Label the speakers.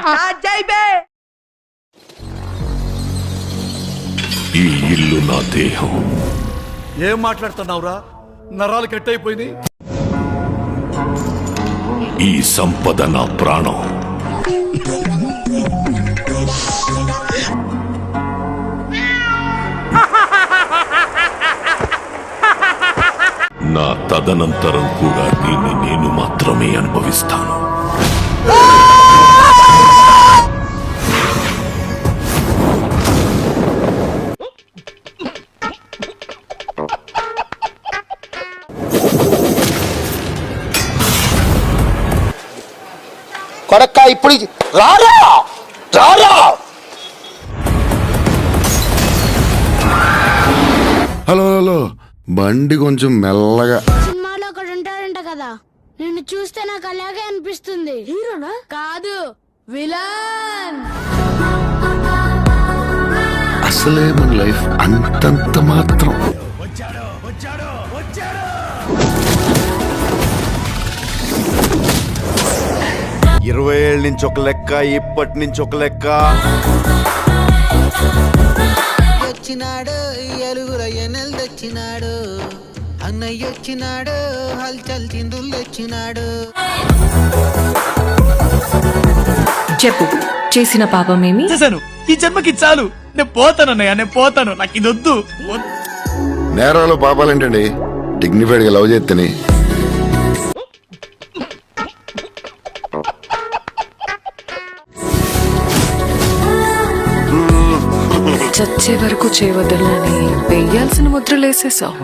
Speaker 1: ఈ ఇల్లు నా దేహం.
Speaker 2: ఏం మాట్లాడుతున్నావురా? నరాలు కట్టయిపోయింది.
Speaker 1: ఈ సంపద నా ప్రాణం. నా తదనంతరం కూడా దీన్ని నేను మాత్రమే అనుభవిస్తాను.
Speaker 3: కొడక్క ఇప్పుడు రారా రారా.
Speaker 4: హలో హలో, బండి కొంచెం మెల్లగా.
Speaker 5: సినిమాలో ఒకడు ఉంటాడంట కదా, నిన్ను చూస్తే నాకు అలాగే అనిపిస్తుంది. హీరోనా? కాదు, విలన్.
Speaker 4: అసలే మన లైఫ్ అంతంత మాత్రం.
Speaker 6: 20 ఏళ్ళ నుంచి ఒక లెక్క, ఇప్పటి నుంచి ఒక లెక్క.
Speaker 7: వచ్చినాడు ఎలుగుల ఎనెల్ తెచ్చినాడు, అన్నయ్య వచ్చినాడు హల్చల్ చిందులు తెచ్చినాడు.
Speaker 8: చెప్పు, చేసిన పాపమేమి?
Speaker 9: చేశాను. ఈ జన్మకి చాలు. నేను పోతానన్నయ్య, నేను పోతాను. నాకు ఇది వద్దు.
Speaker 4: నేరాలు పాపాలేంటండి? డిగ్నిఫైడ్ గా లవ్ చేస్తేనే.
Speaker 8: చచ్చే వరకు చేయవద్దని వేయాల్సిన ముద్రలేసేసావు.